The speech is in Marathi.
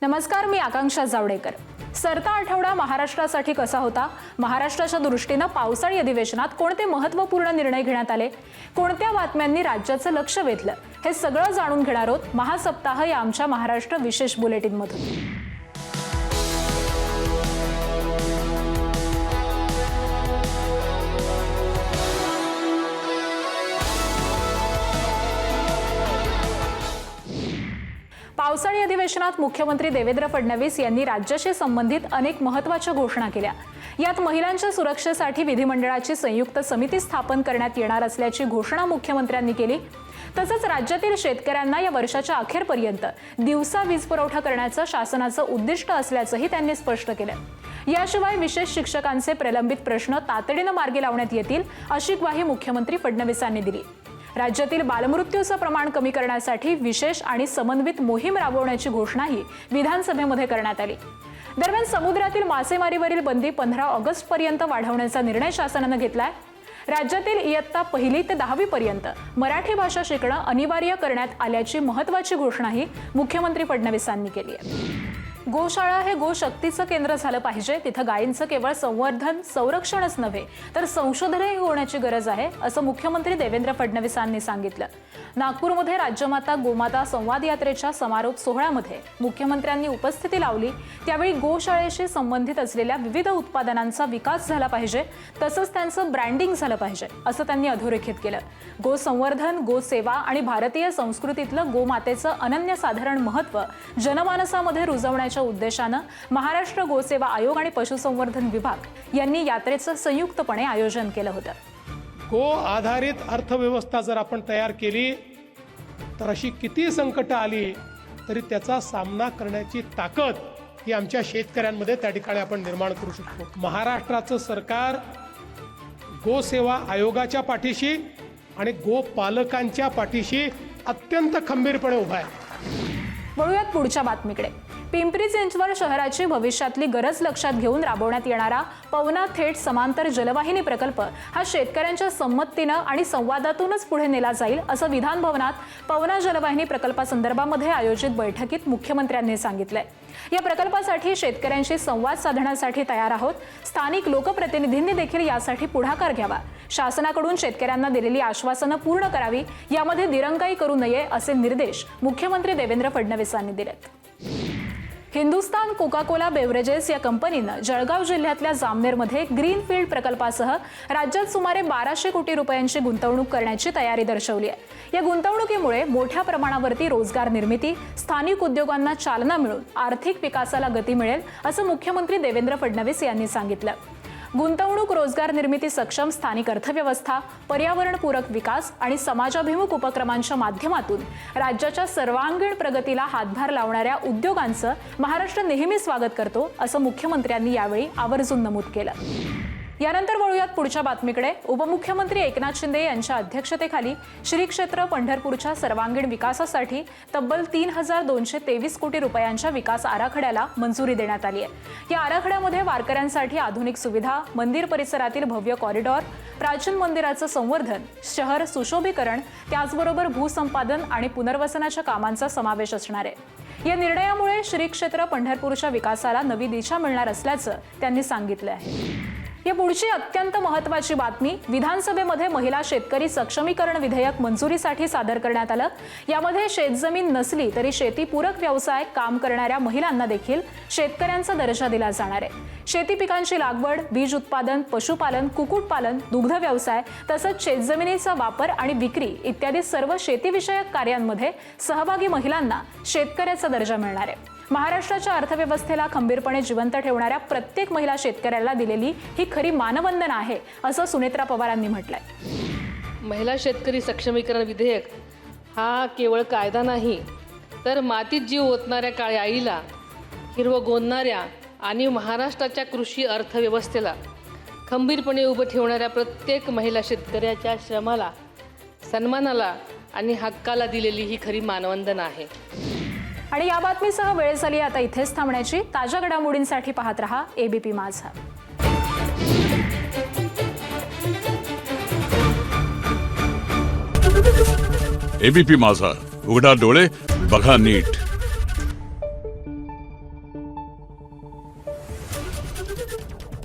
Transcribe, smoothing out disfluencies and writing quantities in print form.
नमस्कार, मी आकांक्षा जावडेकर। सरता आठवडा महाराष्ट्रासाठी कसा होता? महाराष्ट्राच्या दृष्टीने पावसाळी अधिवेशनात कोणते महत्त्वपूर्ण निर्णय घेण्यात आले? कोणत्या बातम्यांनी राज्याचं लक्ष वेधलं? हे सगळं जाणून घेणार आहोत महासप्ताह या आमच्या महाराष्ट्र विशेष बुलेटिनमधून। पावसाळी अधिवेशनात मुख्यमंत्री देवेंद्र फडणवीस यांनी राज्याशी संबंधित अनेक महत्त्वाच्या घोषणा केल्या। यात महिलांच्या सुरक्षेसाठी विधिमंडळाची संयुक्त समिती स्थापन करण्यात येणार असल्याची घोषणा मुख्यमंत्र्यांनी केली। तसंच राज्यातील शेतकऱ्यांना या वर्षाच्या अखेरपर्यंत दिवसा वीज पुरवठा करण्याचं शासनाचं उद्दिष्ट असल्याचंही त्यांनी स्पष्ट केलं। याशिवाय विशेष शिक्षकांचे प्रलंबित प्रश्न तातडीने मार्गी लावण्यात येतील अशी ग्वाही मुख्यमंत्री फडणवीसांनी दिली। राज्यातील बालमृत्यूचं प्रमाण कमी करण्यासाठी विशेष आणि समन्वित मोहीम राबवण्याची घोषणाही विधानसभेमध्ये करण्यात आली। दरम्यान समुद्रातील मासेमारीवरील बंदी 15 ऑगस्ट पर्यंत वाढवण्याचा निर्णय शासनाने घेतलाय। राज्यातील इयत्ता 1ली ते 10वी पर्यंत मराठी भाषा शिकणं अनिवार्य करण्यात आल्याची महत्त्वाची घोषणाही मुख्यमंत्री फडणवीसांनी केली आहे। गोशाळा हे गोशक्तीचं केंद्र झालं पाहिजे। तिथं गायींचं केवळ संवर्धन संरक्षणच नव्हे तर संशोधनही होण्याची गरज आहे असं मुख्यमंत्री देवेंद्र फडणवीसांनी सांगितलं। नागपूरमध्ये राज्यमाता गोमाता संवाद यात्रेच्या समारोप सोहळ्यामध्ये मुख्यमंत्र्यांनी उपस्थिती लावली। त्यावेळी गोशाळेशी संबंधित असलेल्या विविध उत्पादनांचा विकास झाला पाहिजे, तसंच त्यांचं ब्रँडिंग झालं पाहिजे असं त्यांनी अधोरेखित केलं। गोसंवर्धन, गोसेवा आणि भारतीय संस्कृतीतलं गोमातेचं अनन्यसाधारण महत्त्व जनमानसामध्ये रुजवण्याच्या उद्देशाने महाराष्ट्र गोसेवा आयोग आणि पशुसंवर्धन विभाग यांनी यात्रेचं संयुक्तपणे आयोजन केलं होतं। गो आधारित अर्थव्यवस्था जर आपण तयार केली तर अशी किती संकट आली तरी त्याचा सामना करण्याची ताकद ही आमच्या शेतकऱ्यांमध्ये त्या ठिकाणी आपण निर्माण करू शकतो। महाराष्ट्राचं सरकार गोसेवा आयोगाच्या पाठीशी आणि गोपालकांच्या पाठीशी अत्यंत खंबीरपणे उभा आहे। वळूयात पुढच्या बातमीकडे। पिंपरी चिंचवड शहराची भविष्यातली गरज लक्षात घेऊन राबवण्यात येणारा पवना थेट समांतर जलवाहिनी प्रकल्प हा शेतकऱ्यांच्या संमतीने आणि संवादातूनच पुढे नेला जाईल असं विधान भवनात पवना जलवाहिनी प्रकल्पासंदर्भामध्ये आयोजित बैठकीत मुख्यमंत्र्यांनी सांगितलंय। या प्रकल्पासाठी शेतकऱ्यांशी संवाद साधण्यासाठी तयार आहोत। स्थानिक लोकप्रतिनिधींनी देखील यासाठी पुढाकार घ्यावा। शासनाकडून शेतकऱ्यांना दिलेली आश्वासनं पूर्ण करावी, यामध्ये दिरंगाई करू नये असे निर्देश मुख्यमंत्री देवेंद्र फडणवीसांनी दिलेत। हिंदुस्तान कोका-कोला बेव्हरेजेस या कंपनीनं जळगाव जिल्ह्यातल्या जामनेरमध्ये ग्रीनफील्ड प्रकल्पासह राज्यात सुमारे 1200 कोटी रुपयांची गुंतवणूक करण्याची तयारी दर्शवली आहे। या गुंतवणुकीमुळे मोठ्या प्रमाणावरती रोजगार निर्मिती, स्थानिक उद्योगांना चालना मिळून आर्थिक विकासाला गती मिळेल असं मुख्यमंत्री देवेंद्र फडणवीस यांनी सांगितलं। गुंतवणूक, रोजगार निर्मिती, सक्षम स्थानिक अर्थव्यवस्था, पर्यावरणपूरक विकास आणि समाजाभिमुख उपक्रमांच्या माध्यमातून राज्याच्या सर्वांगीण प्रगतीला हातभार लावणाऱ्या उद्योगांचं महाराष्ट्र नेहमी स्वागत करतो असं मुख्यमंत्र्यांनी यावेळी आवर्जून नमूद केलं। यानंतर वळूयात पुढच्या बातमीकडे। उपमुख्यमंत्री एकनाथ शिंदे यांच्या अध्यक्षतेखाली श्री क्षेत्र पंढरपूरच्या सर्वांगीण विकासासाठी तब्बल 3223 कोटी रुपयांच्या विकास आराखड्याला मंजुरी देण्यात आली आहे। या आराखड्यामध्ये वारकऱ्यांसाठी आधुनिक सुविधा, मंदिर परिसरातील भव्य कॉरिडॉर, प्राचीन मंदिराचं संवर्धन, शहर सुशोभीकरण, त्याचबरोबर भूसंपादन आणि पुनर्वसनाच्या कामांचा समावेश असणार आहे। या निर्णयामुळे श्री क्षेत्र पंढरपूरच्या विकासाला नवी दिशा मिळणार असल्याचं त्यांनी सांगितलं आहे। या पुढची अत्यंत महत्त्वाची बातमी। विधानसभेमध्ये महिला शेतकरी सक्षमीकरण विधेयक मंजुरीसाठी सादर करण्यात आलं। यामध्ये शेतजमीन नसली तरी शेतीपूरक व्यवसाय काम करणाऱ्या महिलांना देखील शेतकऱ्यांचा दर्जा दिला जाणार आहे। शेती पिकांची लागवड, बीज उत्पादन, पशुपालन, कुक्कुटपालन, दुग्ध व्यवसाय तसंच शेतजमिनीचा वापर आणि विक्री इत्यादी सर्व शेतीविषयक कार्यांमध्ये सहभागी महिलांना शेतकऱ्याचा दर्जा मिळणार आहे। महाराष्ट्राच्या अर्थव्यवस्थेला खंबीरपणे जिवंत ठेवणाऱ्या प्रत्येक महिला शेतकऱ्याला दिलेली ही खरी मानवंदना आहे असं सुनेत्रा पवारांनी म्हटलंय। महिला शेतकरी सक्षमीकरण विधेयक हा केवळ कायदा नाही तर मातीत जीव ओतणाऱ्या काळ्या आईला, हिरवं गोंदणाऱ्या आणि महाराष्ट्राच्या कृषी अर्थव्यवस्थेला खंबीरपणे उभं ठेवणाऱ्या प्रत्येक महिला शेतकऱ्याच्या श्रमाला, सन्मानाला आणि हक्काला दिलेली ही खरी मानवंदना आहे। आणि या बातमीसह वेळ झाली आता इथेच थांबण्याची। ताज्या घडामोडींसाठी पाहत रहा एबीपी माझा। एबीपी माझा, उघडा डोळे बघा नीट। आहे